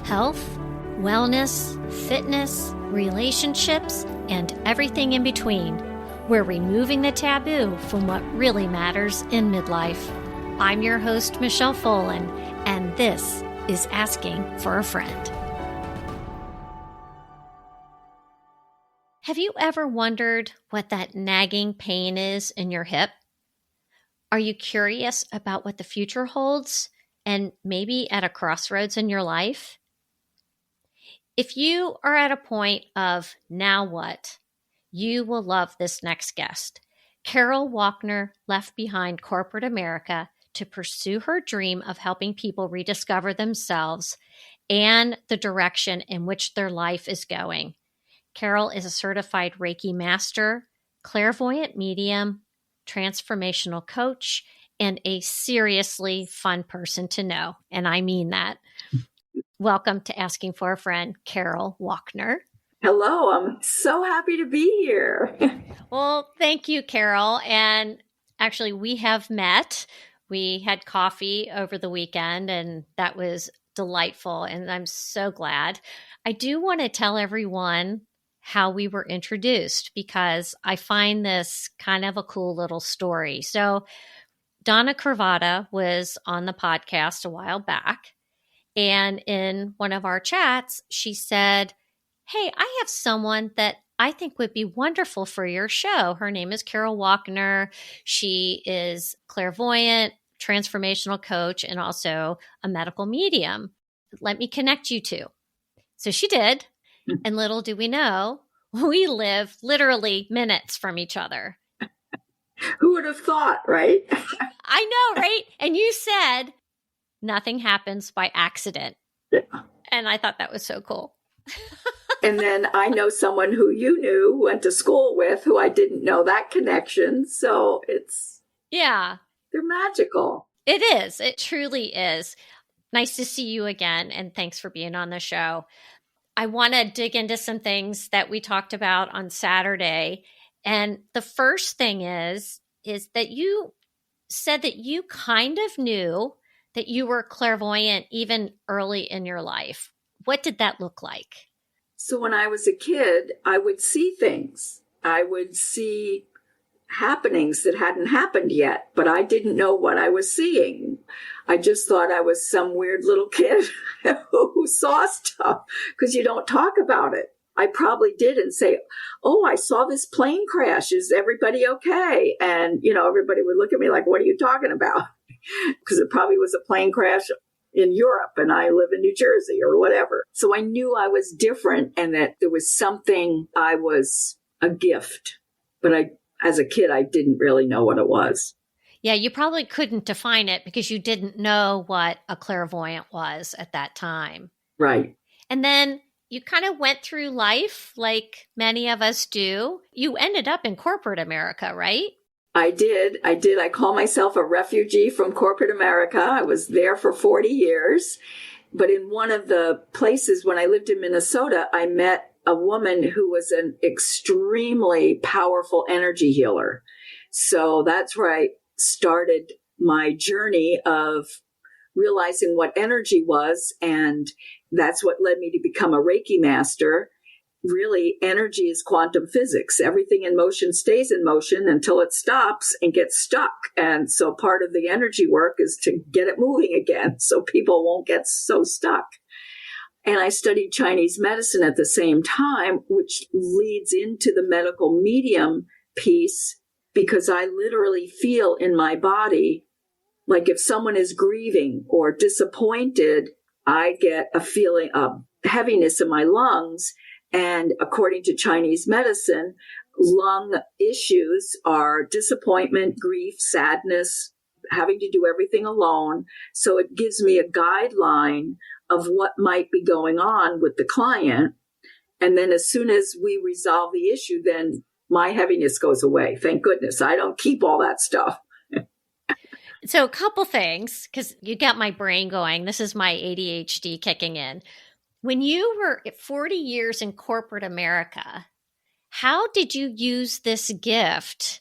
health, wellness, fitness, relationships, and everything in between. We're removing the taboo from what really matters in midlife. I'm your host, Michelle Folan, and this is Asking for a Friend. Have you ever wondered what that nagging pain is in your hip? Are you curious about what the future holds and maybe at a crossroads in your life? If you are at a point of now what, you will love this next guest. Carol Walkner left behind corporate America to pursue her dream of helping people rediscover themselves and the direction in which their life is going. Carol is a certified Reiki Master, clairvoyant medium, transformational coach, and a seriously fun person to know. And I mean that. Welcome to Asking for a Friend, Carol Walkner. Hello, I'm so happy to be here. Well, thank you, Carol. And actually, we have met. We had coffee over the weekend, and that was delightful. And I'm so glad. I do want to tell everyone how we were introduced because I find this kind of a cool little story. So Donna Cravata was on the podcast a while back, and in one of our chats, she said, "Hey, I have someone that I think would be wonderful for your show. Her name is Carol Walkner. She is clairvoyant, transformational coach, and also a medical medium. Let me connect you two." So she did. And little do we know, we live literally minutes from each other. Who would have thought, right? I know, right? And you said nothing happens by accident. Yeah. And I thought that was so cool. And then I know someone who you knew, went to school with, who I didn't know that connection. So they're magical. It is. It truly is. Nice to see you again. And thanks for being on the show. I want to dig into some things that we talked about on Saturday. And the first thing is that you said that you kind of knew that you were clairvoyant even early in your life. What did that look like? So when I was a kid, I would see things. I would see happenings that hadn't happened yet, but I didn't know what I was seeing. I just thought I was some weird little kid who saw stuff because you don't talk about it. I probably did and say, "Oh, I saw this plane crash. Is everybody okay?" And, everybody would look at me like, "What are you talking about?" Because it probably was a plane crash in Europe and I live in New Jersey or whatever. So I knew I was different and that there was something, I was a gift. But as a kid, I didn't really know what it was. Yeah, you probably couldn't define it because you didn't know what a clairvoyant was at that time. Right. And then you kind of went through life like many of us do. You ended up in corporate America, right? I did. I call myself a refugee from corporate America. I was there for 40 years. But in one of the places when I lived in Minnesota, I met a woman who was an extremely powerful energy healer. So that's where I started my journey of realizing what energy was. And that's what led me to become a Reiki Master. Really, energy is quantum physics. Everything in motion stays in motion until it stops and gets stuck. And so part of the energy work is to get it moving again so people won't get so stuck. And I studied Chinese medicine at the same time, which leads into the medical medium piece, because I literally feel in my body, like if someone is grieving or disappointed, I get a feeling of heaviness in my lungs. And according to Chinese medicine, lung issues are disappointment, grief, sadness, having to do everything alone. So it gives me a guideline of what might be going on with the client. And then as soon as we resolve the issue, then my heaviness goes away. Thank goodness. I don't keep all that stuff. So a couple things, because you got my brain going. This is my ADHD kicking in. When you were 40 years in corporate America, how did you use this gift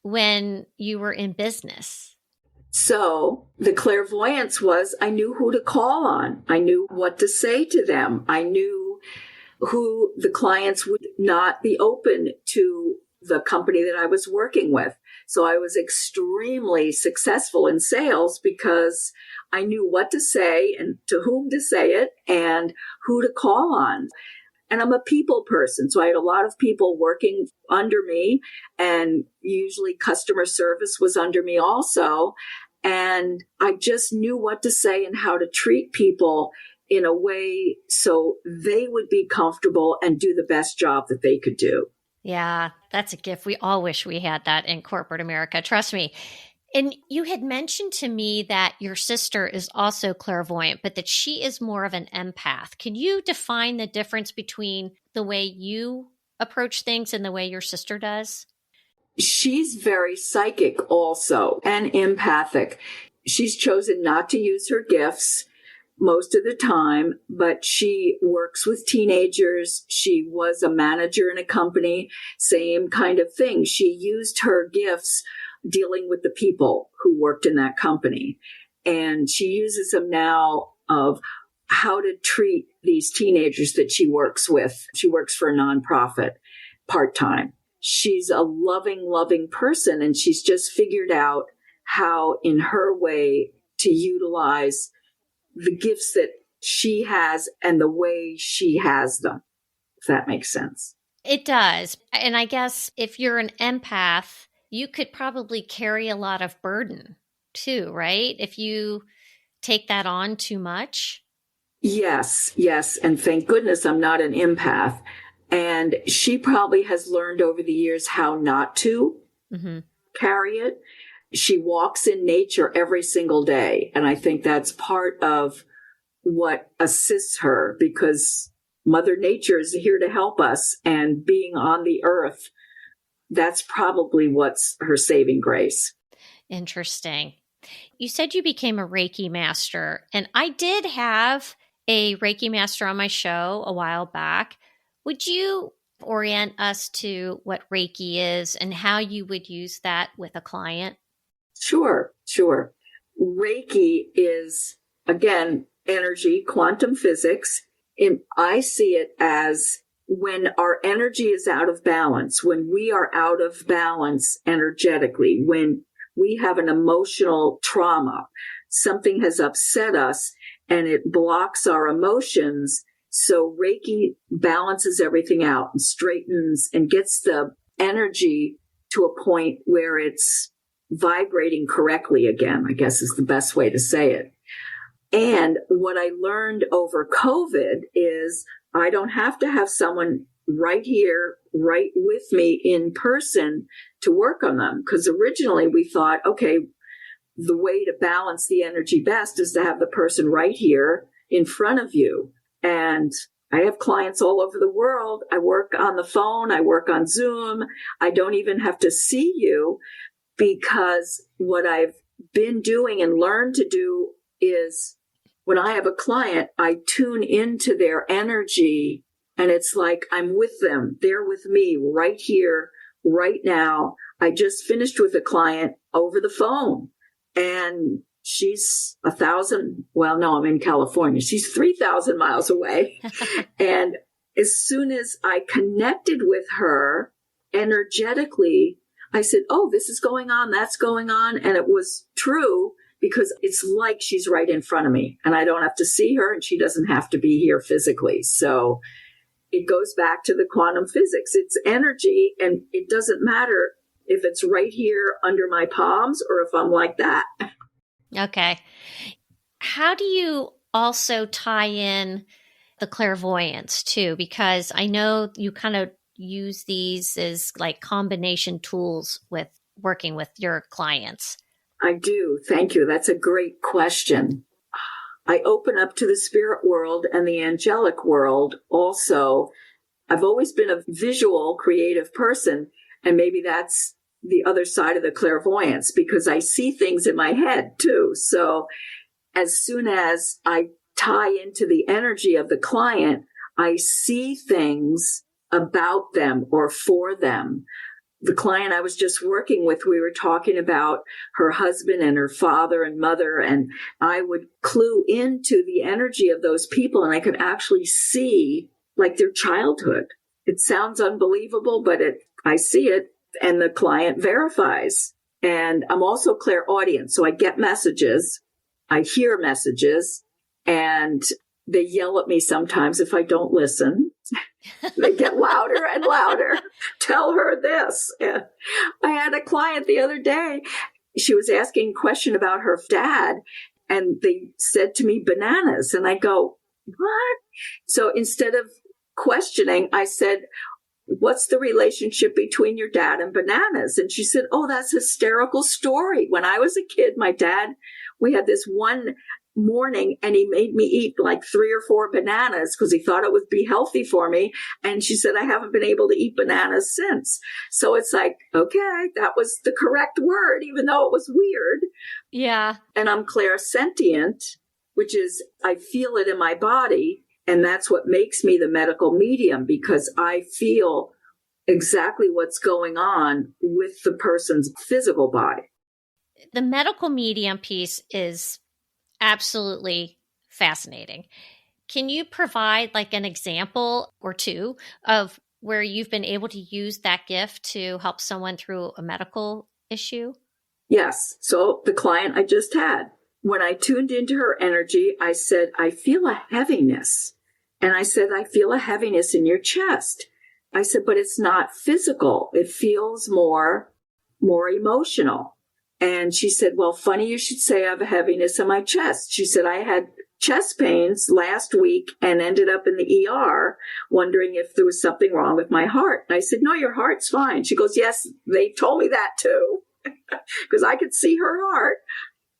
when you were in business? So the clairvoyance was I knew who to call on. I knew what to say to them. I knew who the clients would not be open to the company that I was working with. So I was extremely successful in sales because I knew what to say and to whom to say it and who to call on. And I'm a people person. So I had a lot of people working under me, and usually customer service was under me also. And I just knew what to say and how to treat people in a way so they would be comfortable and do the best job that they could do. Yeah, that's a gift. We all wish we had that in corporate America. Trust me. And you had mentioned to me that your sister is also clairvoyant, but that she is more of an empath. Can you define the difference between the way you approach things and the way your sister does? She's very psychic also and empathic. She's chosen not to use her gifts most of the time, but she works with teenagers. She was a manager in a company, same kind of thing. She used her gifts dealing with the people who worked in that company. And she uses them now of how to treat these teenagers that she works with. She works for a nonprofit part-time. She's a loving, loving person, and she's just figured out how in her way to utilize the gifts that she has and the way she has them, if that makes sense. It does. And I guess if you're an empath, you could probably carry a lot of burden too, right? If you take that on too much. Yes, yes. And thank goodness I'm not an empath. And she probably has learned over the years how not to carry it. She walks in nature every single day. And I think that's part of what assists her, because Mother Nature is here to help us, and being on the earth, that's probably what's her saving grace. Interesting. You said you became a Reiki Master, and I did have a Reiki Master on my show a while back. Would you orient us to what Reiki is and how you would use that with a client? Sure. Reiki is, again, energy, quantum physics. And I see it as when our energy is out of balance, when we are out of balance energetically, when we have an emotional trauma, something has upset us and it blocks our emotions. So Reiki balances everything out and straightens and gets the energy to a point where it's vibrating correctly again, I guess is the best way to say it. And what I learned over COVID is I don't have to have someone right here, right with me in person to work on them. Because originally we thought, okay, the way to balance the energy best is to have the person right here in front of you. And I have clients all over the world. I work on the phone. I work on Zoom. I don't even have to see you, because what I've been doing and learned to do is when I have a client, I tune into their energy, and it's like I'm with them. They're with me right here, right now. I just finished with a client over the phone, and she's 1,000. Well, no, I'm in California. She's 3,000 miles away. And as soon as I connected with her energetically, I said, oh, this is going on, that's going on. And it was true, because it's like she's right in front of me and I don't have to see her and she doesn't have to be here physically. So it goes back to the quantum physics. It's energy, and it doesn't matter if it's right here under my palms or if I'm like that. Okay. How do you also tie in the clairvoyance too? Because I know you kind of use these as like combination tools with working with your clients. I do. Thank you. That's a great question. I open up to the spirit world and the angelic world also. I've always been a visual, creative person, and maybe that's the other side of the clairvoyance, because I see things in my head too. So as soon as I tie into the energy of the client, I see things about them or for them the client I was just working with, we were talking about her husband and her father and mother, and I would clue into the energy of those people, and I could actually see like their childhood. It sounds unbelievable, but I see it, and the client verifies. And I'm also clairaudient, so I get messages, I hear messages, and they yell at me sometimes if I don't listen. They get louder and louder. Tell her this. And I had a client the other day. She was asking a question about her dad, and they said to me, bananas. And I go, what? So instead of questioning, I said, what's the relationship between your dad and bananas? And she said, oh, that's a hysterical story. When I was a kid, my dad, we had this one morning and he made me eat like 3 or 4 bananas because he thought it would be healthy for me. And she said, I haven't been able to eat bananas since. So it's like, okay, that was the correct word, even though it was weird. Yeah. And I'm clairsentient, which is I feel it in my body. And that's what makes me the medical medium, because I feel exactly what's going on with the person's physical body. The medical medium piece is absolutely fascinating. Can you provide like an example or two of where you've been able to use that gift to help someone through a medical issue? Yes. So the client I just had, when I tuned into her energy, I said, I feel a heaviness. And I said, I feel a heaviness in your chest. I said, but it's not physical. It feels more emotional. And she said, well, funny you should say I have a heaviness in my chest. She said, I had chest pains last week and ended up in the ER wondering if there was something wrong with my heart. And I said, no, your heart's fine. She goes, yes, they told me that too, because I could see her heart.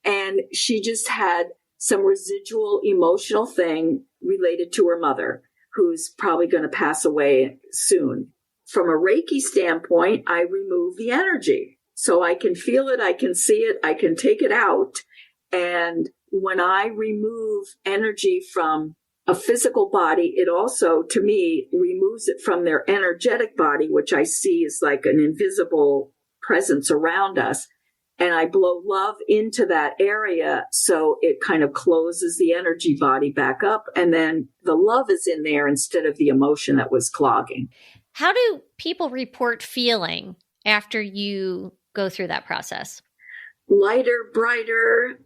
And she just had some residual emotional thing related to her mother, who's probably going to pass away soon. From a Reiki standpoint, I remove the energy. So I can feel it, I can see it, I can take it out. And when I remove energy from a physical body, it also, to me, removes it from their energetic body, which I see is like an invisible presence around us. And I blow love into that area, so it kind of closes the energy body back up. And then the love is in there instead of the emotion that was clogging. How do people report feeling after you go through that process? Lighter, brighter,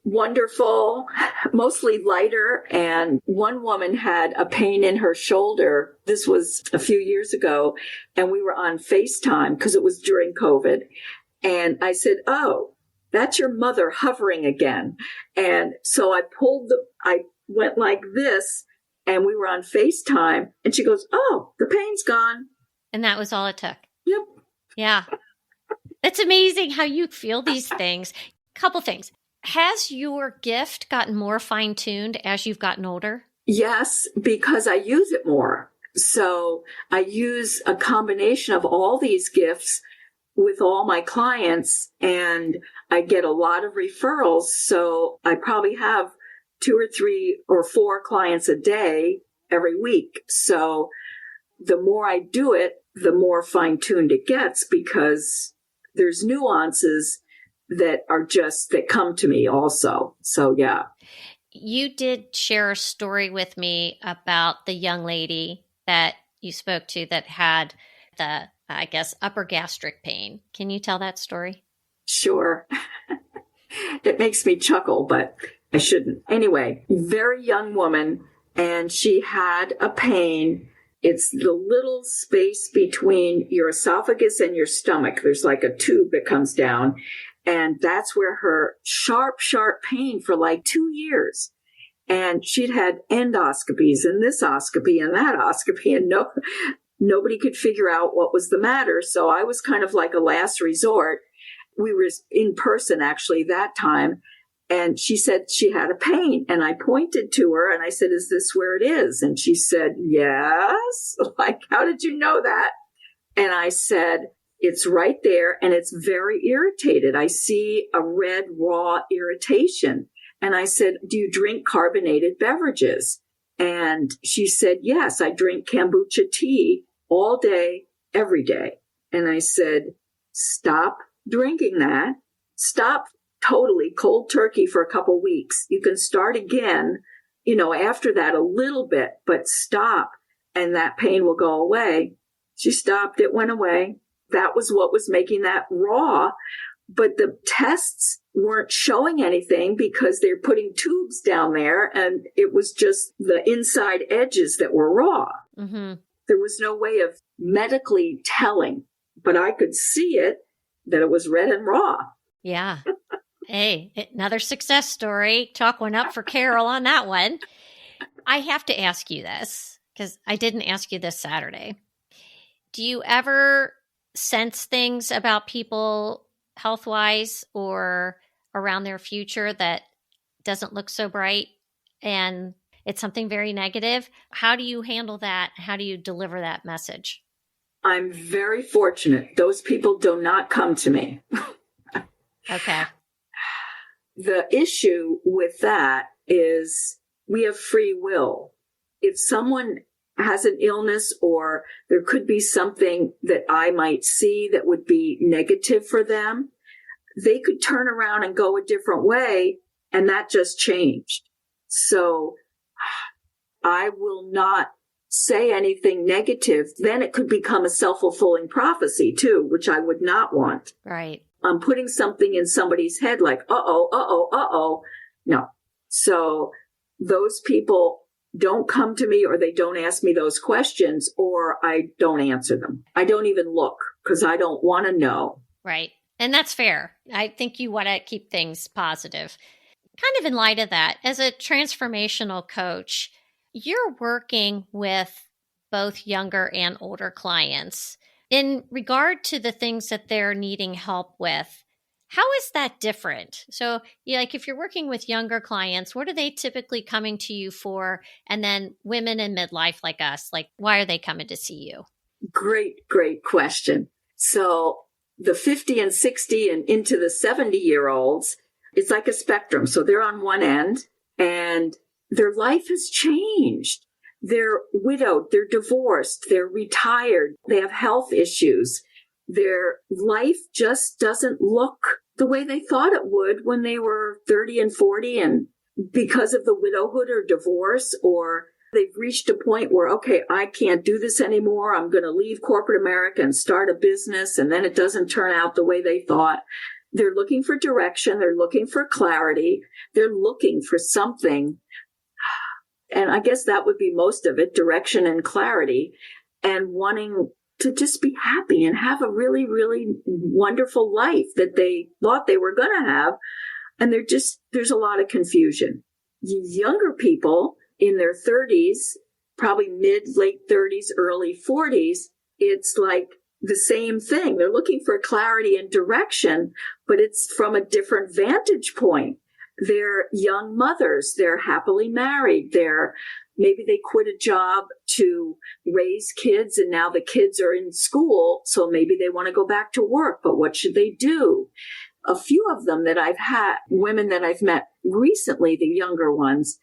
wonderful, mostly lighter. And one woman had a pain in her shoulder. This was a few years ago. And we were on FaceTime because it was during COVID. And I said, oh, that's your mother hovering again. And so I went like this, and we were on FaceTime, and she goes, oh, the pain's gone. And that was all it took. Yep. Yeah. It's amazing how you feel these things. Couple things. Has your gift gotten more fine-tuned as you've gotten older? Yes, because I use it more. So I use a combination of all these gifts with all my clients, and I get a lot of referrals. So I probably have 2 or 3 or 4 clients a day every week. So the more I do it, the more fine-tuned it gets, because there's nuances that come to me also. So yeah. You did share a story with me about the young lady that you spoke to that had the, I guess, upper gastric pain. Can you tell that story? Sure. It makes me chuckle, but I shouldn't. Anyway, very young woman, and she had a pain. It's the little space between your esophagus and your stomach. There's like a tube that comes down, and that's where her sharp pain for like 2 years. And she'd had endoscopies and this oscopy and that oscopy, and nobody could figure out what was the matter. So I was kind of like a last resort. We were in person actually that time. And she said she had a pain. And I pointed to her and I said, is this where it is? And she said, yes. Like, how did you know that? And I said, it's right there. And it's very irritated. I see a red, raw irritation. And I said, do you drink carbonated beverages? And she said, yes, I drink kombucha tea all day, every day. And I said, stop drinking that. Stop totally cold turkey for a couple weeks. You can start again, after that a little bit, but stop and that pain will go away. She stopped. It went away. That was what was making that raw. But the tests weren't showing anything because they're putting tubes down there and it was just the inside edges that were raw. Mm-hmm. There was no way of medically telling, but I could see it that it was red and raw. Yeah. Hey, another success story. Chalk one up for Carol on that one. I have to ask you this because I didn't ask you this Saturday. Do you ever sense things about people health-wise or around their future that doesn't look so bright and it's something very negative? How do you handle that? How do you deliver that message? I'm very fortunate. Those people do not come to me. Okay. The issue with that is we have free will. If someone has an illness or there could be something that I might see that would be negative for them, they could turn around and go a different way, and that just changed. So I will not say anything negative. Then it could become a self-fulfilling prophecy too, which I would not want. Right. I'm putting something in somebody's head like, uh-oh. No. So those people don't come to me or they don't ask me those questions or I don't answer them. I don't even look because I don't want to know. Right. And that's fair. I think you want to keep things positive. Kind of in light of that, as a transformational coach, you're working with both younger and older clients. In regard to the things that they're needing help with, how is that different? So, like if you're working with younger clients, what are they typically coming to you for? And then women in midlife like us, like why are they coming to see you? Great question. So the 50 and 60 and into the 70-year-olds, it's like a spectrum. So they're on one end and their life has changed. They're widowed, they're divorced, they're retired, they have health issues. Their life just doesn't look the way they thought it would when they were 30 and 40. And because of the widowhood or divorce, or they've reached a point where, okay, I can't do this anymore. I'm going to leave corporate America and start a business. And then it doesn't turn out the way they thought. They're looking for direction. They're looking for clarity. They're looking for something. And I guess that would be most of it, direction and clarity, and wanting to just be happy and have a really, really wonderful life that they thought they were going to have. And there's a lot of confusion. Younger people in their 30s, probably late 30s, early 40s, it's like the same thing. They're looking for clarity and direction, but it's from a different vantage point. They're young mothers. They're happily married. Maybe they quit a job to raise kids and now the kids are in school. So maybe they want to go back to work, but what should they do? A few of them that I've had, women that I've met recently, the younger ones,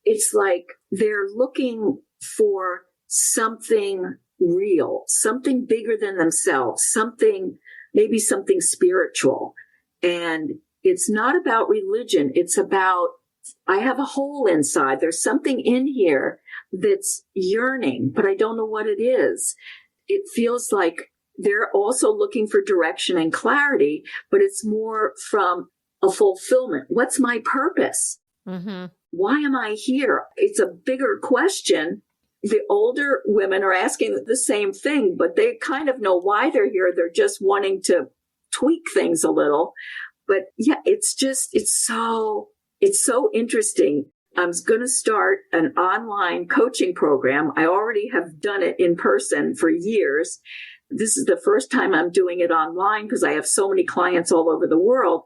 it's like they're looking for something real, something bigger than themselves, maybe something spiritual. And it's not about religion. It's about, I have a hole inside. There's something in here that's yearning, but I don't know what it is. It feels like they're also looking for direction and clarity, but it's more from a fulfillment. What's my purpose? Mm-hmm. Why am I here? It's a bigger question. The older women are asking the same thing, but they kind of know why they're here. They're just wanting to tweak things a little. But yeah, it's so interesting. I'm going to start an online coaching program. I already have done it in person for years. This is the first time I'm doing it online because I have so many clients all over the world.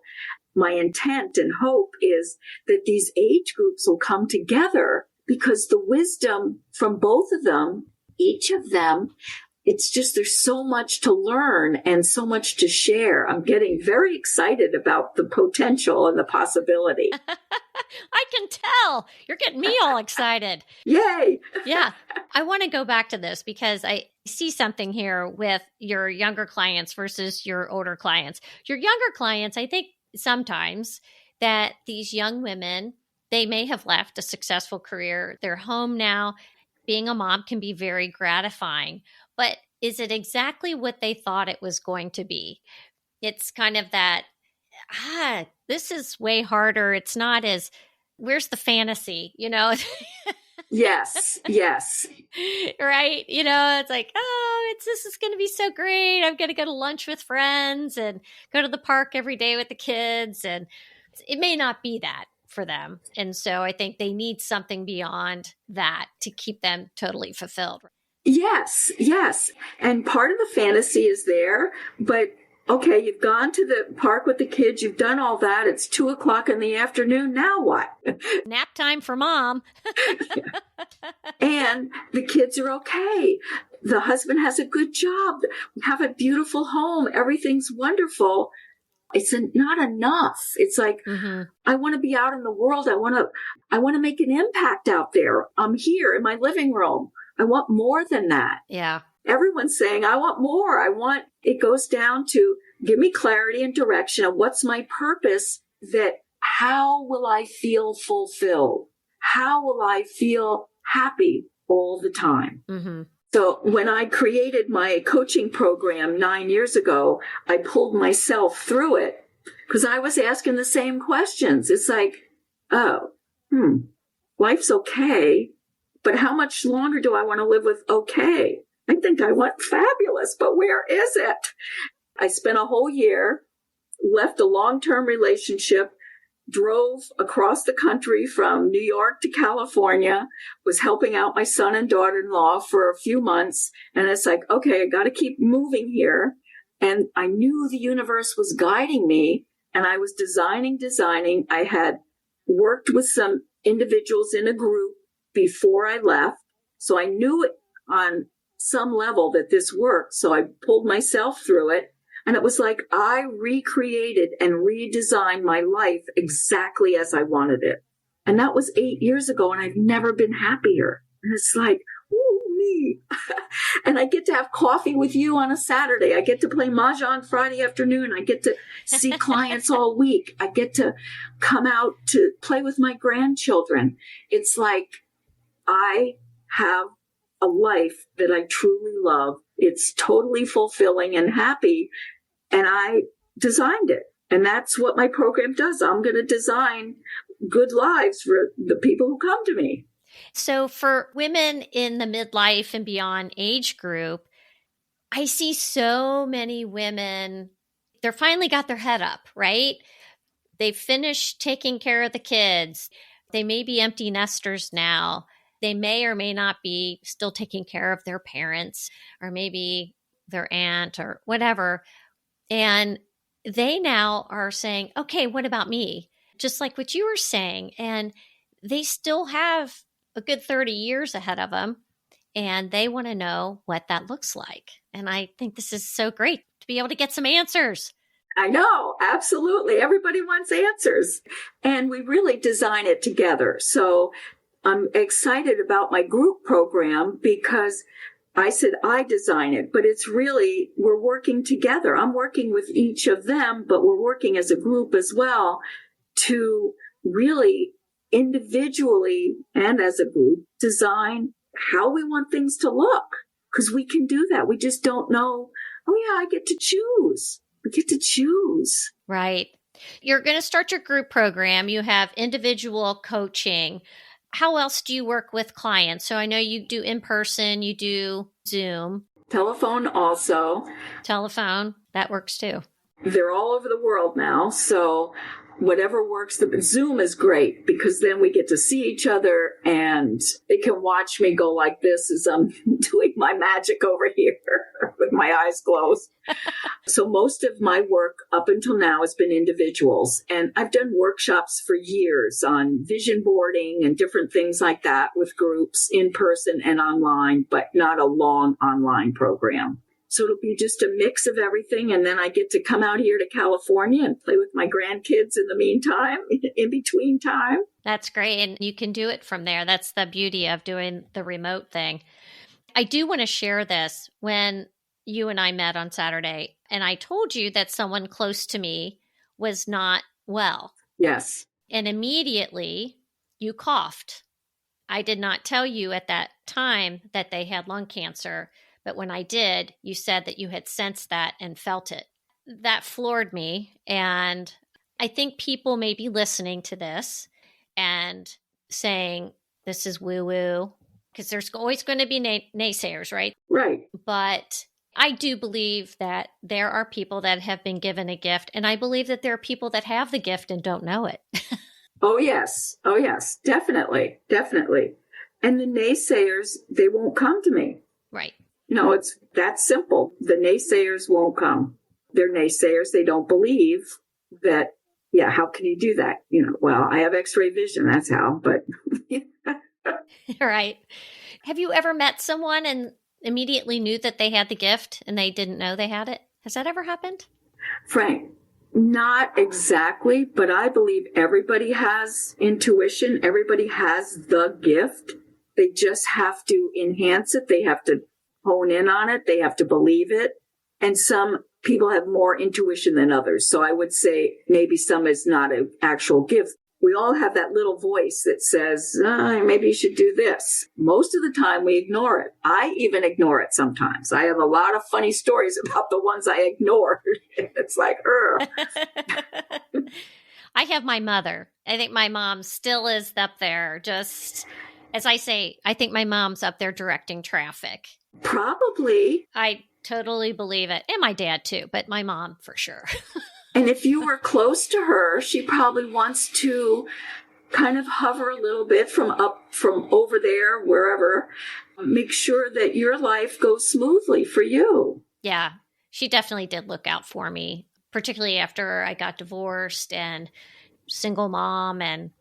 My intent and hope is that these age groups will come together because the wisdom from both of them, each of them, it's just, there's so much to learn and so much to share. I'm getting very excited about the potential and the possibility. I can tell. You're getting me all excited. Yay. Yeah. I want to go back to this because I see something here with your younger clients versus your older clients. Your younger clients, I think sometimes that these young women, they may have left a successful career. They're home now. Being a mom can be very gratifying, but is it exactly what they thought it was going to be? It's kind of that, this is way harder. It's not as, where's the fantasy, Yes. Right? It's like, this is going to be so great. I'm going to go to lunch with friends and go to the park every day with the kids. And it may not be that for them. And so I think they need something beyond that to keep them totally fulfilled. Yes. And part of the fantasy is there, but okay, you've gone to the park with the kids, you've done all that, it's 2:00 in the afternoon, now what? Nap time for mom. And the kids are okay. The husband has a good job, we have a beautiful home, everything's wonderful. It's not enough. It's like, I want to be out in the world. I want to make an impact out there. I'm here in my living room. I want more than that. Yeah. Everyone's saying, I want more. It goes down to give me clarity and direction of what's my purpose, that how will I feel fulfilled? How will I feel happy all the time? Mm-hmm. So when I created my coaching program 9 years ago, I pulled myself through it because I was asking the same questions. It's like, life's okay, but how much longer do I want to live with okay? I think I want fabulous, but where is it? I spent a whole year, left a long-term relationship, drove across the country from New York to California, was helping out my son and daughter-in-law for a few months. And it's like, okay, I got to keep moving here. And I knew the universe was guiding me, and I was designing. I had worked with some individuals in a group before I left. So I knew it on some level that this worked. So I pulled myself through it. And it was like I recreated and redesigned my life exactly as I wanted it. And that was 8 years ago, and I've never been happier. And it's like, ooh, me. And I get to have coffee with you on a Saturday. I get to play Mahjong Friday afternoon. I get to see clients all week. I get to come out to play with my grandchildren. It's like I have a life that I truly love. It's totally fulfilling and happy. And I designed it. And that's what my program does. I'm going to design good lives for the people who come to me. So for women in the midlife and beyond age group, I see so many women, they're finally got their head up, right? They've finished taking care of the kids. They may be empty nesters now. They may or may not be still taking care of their parents or maybe their aunt or whatever. And they now are saying, okay, what about me? Just like what you were saying. And they still have a good 30 years ahead of them. And they want to know what that looks like. And I think this is so great to be able to get some answers. I know, absolutely. Everybody wants answers. And we really design it together. So I'm excited about my group program because I said I design it, but it's really, we're working together. I'm working with each of them, but we're working as a group as well to really individually and as a group design how we want things to look, because we can do that. We just don't know, oh yeah, I get to choose. We get to choose. Right. You're going to start your group program. You have individual coaching. How else do you work with clients? So I know you do in person, you do Zoom. Telephone also. Telephone, that works too. They're all over the world now. So whatever works. Zoom is great because then we get to see each other and they can watch me go like this as I'm doing my magic over here with my eyes closed. So most of my work up until now has been individuals. And I've done workshops for years on vision boarding and different things like that with groups in person and online, but not a long online program. So it'll be just a mix of everything. And then I get to come out here to California and play with my grandkids in the meantime, in between time. That's great. And you can do it from there. That's the beauty of doing the remote thing. I do want to share this. When you and I met on Saturday, and I told you that someone close to me was not well. Yes. And immediately you coughed. I did not tell you at that time that they had lung cancer. But when I did, you said that you had sensed that and felt it. That floored me. And I think people may be listening to this and saying, this is woo-woo, because there's always going to be naysayers, right? Right. But I do believe that there are people that have been given a gift. And I believe that there are people that have the gift and don't know it. Oh, yes. Oh, yes. Definitely. Definitely. And the naysayers, they won't come to me. Right. It's that simple. The naysayers won't come. They're naysayers. They don't believe that, how can you do that? Well, I have X-ray vision. That's how, but. Right. Have you ever met someone and immediately knew that they had the gift and they didn't know they had it? Has that ever happened? Frank, not exactly, but I believe everybody has intuition. Everybody has the gift. They just have to enhance it. They have to hone in on it. They have to believe it. And some people have more intuition than others. So I would say maybe some is not an actual gift. We all have that little voice that says, maybe you should do this. Most of the time we ignore it. I even ignore it sometimes. I have a lot of funny stories about the ones I ignored. It's like, I have my mother. I think my mom still is up there. Just as I say, I think my mom's up there directing traffic. Probably. I totally believe it. And my dad too, but my mom for sure. And if you were close to her, she probably wants to kind of hover a little bit from over there, wherever, make sure that your life goes smoothly for you. Yeah, she definitely did look out for me, particularly after I got divorced and single mom and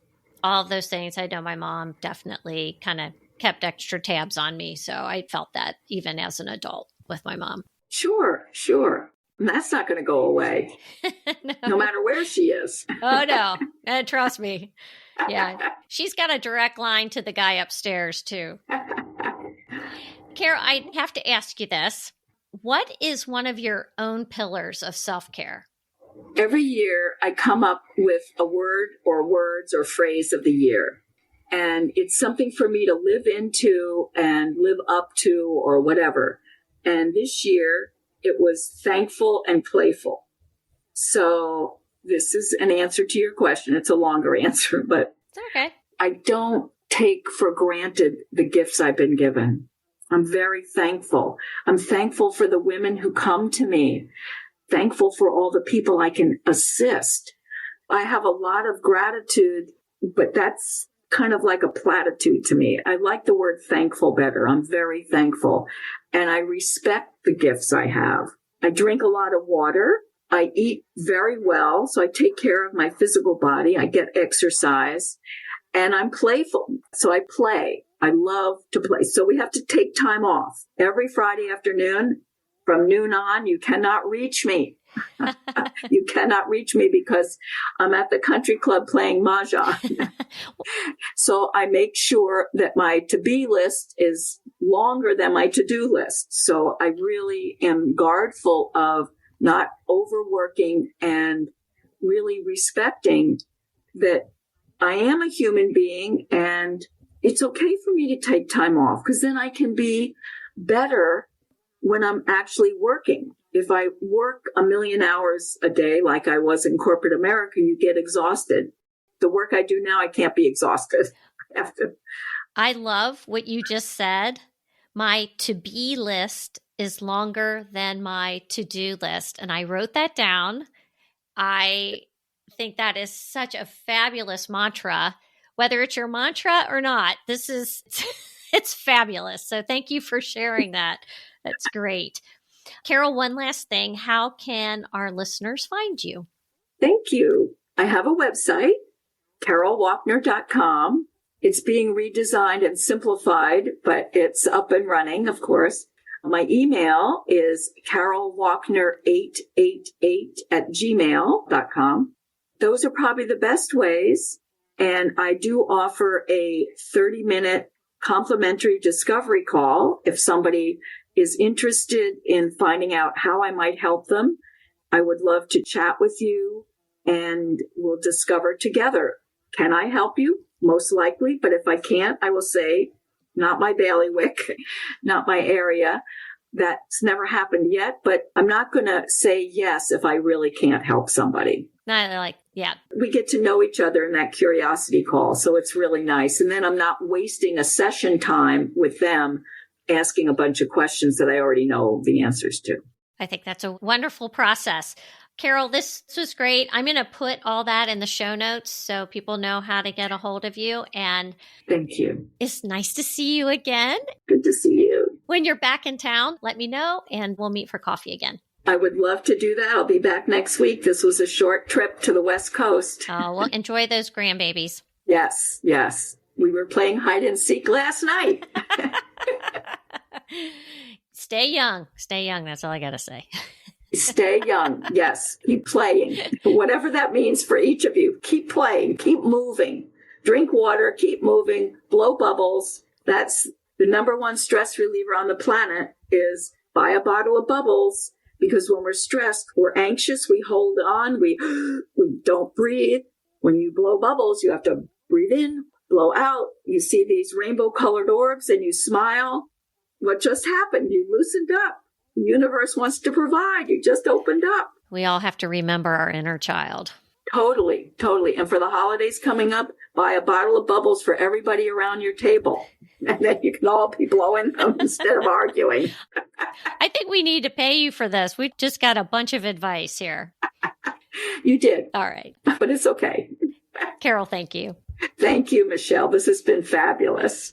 all of those things. I know my mom definitely kind of kept extra tabs on me. So I felt that even as an adult with my mom. Sure. And that's not going to go away, no matter where she is. Oh, no. Trust me. Yeah. She's got a direct line to the guy upstairs, too. Carol, I have to ask you this. What is one of your own pillars of self-care? Every year, I come up with a word or words or phrase of the year. And it's something for me to live into and live up to or whatever. And this year, it was thankful and playful. So this is an answer to your question. It's a longer answer, but it's okay. I don't take for granted the gifts I've been given. I'm very thankful. I'm thankful for the women who come to me, thankful for all the people I can assist. I have a lot of gratitude, but that's kind of like a platitude to me. I like the word thankful better. I'm very thankful. And I respect the gifts I have. I drink a lot of water. I eat very well. So I take care of my physical body. I get exercise. And I'm playful. So I play. I love to play. So we have to take time off. Every Friday afternoon from noon on, you cannot reach me. You cannot reach me because I'm at the country club playing mahjong. So I make sure that my to-be list is longer than my to-do list. So I really am guardful of not overworking and really respecting that I am a human being and it's okay for me to take time off because then I can be better when I'm actually working. If I work 1 million hours a day, like I was in corporate America, you get exhausted. The work I do now, I can't be exhausted. I have to. I love what you just said. My to-be list is longer than my to-do list. And I wrote that down. I think that is such a fabulous mantra, whether it's your mantra or not. It's fabulous. So thank you for sharing that. That's great. Carol, one last thing. How can our listeners find you? Thank you. I have a website, carolwalkner.com. It's being redesigned and simplified, but it's up and running, of course. My email is carolwalkner888@gmail.com. Those are probably the best ways. And I do offer a 30-minute complimentary discovery call. If somebody is interested in finding out how I might help them, I would love to chat with you and we'll discover together. Can I help you? Most likely. But if I can't, I will say, not my bailiwick, not my area. That's never happened yet, but I'm not going to say yes if I really can't help somebody. Yeah. We get to know each other in that curiosity call. So it's really nice. And then I'm not wasting a session time with them asking a bunch of questions that I already know the answers to. I think that's a wonderful process. Carol, this was great. I'm going to put all that in the show notes so people know how to get a hold of you. And thank you. It's nice to see you again. Good to see you. When you're back in town, let me know and we'll meet for coffee again. I would love to do that. I'll be back next week. This was a short trip to the West Coast. Oh, well, enjoy those grandbabies. Yes, yes. We were playing hide and seek last night. Stay young. Stay young. That's all I got to say. Stay young. Yes. Keep playing. Whatever that means for each of you. Keep playing. Keep moving. Drink water. Keep moving. Blow bubbles. That's the number one stress reliever on the planet is buy a bottle of bubbles. Because when we're stressed, we're anxious, we hold on, we don't breathe. When you blow bubbles, you have to breathe in, blow out. You see these rainbow-colored orbs and you smile. What just happened? You loosened up. The universe wants to provide. You just opened up. We all have to remember our inner child. Totally, totally. And for the holidays coming up, buy a bottle of bubbles for everybody around your table. And then you can all be blowing them instead of arguing. I think we need to pay you for this. We just got a bunch of advice here. You did. All right. But it's okay. Carol, thank you. Thank you, Michelle. This has been fabulous.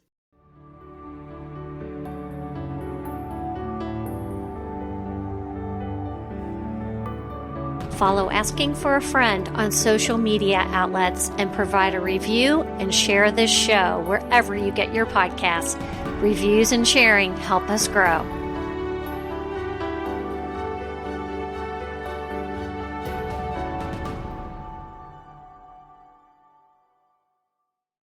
Follow Asking for a Friend on social media outlets and provide a review and share this show wherever you get your podcasts. Reviews and sharing help us grow.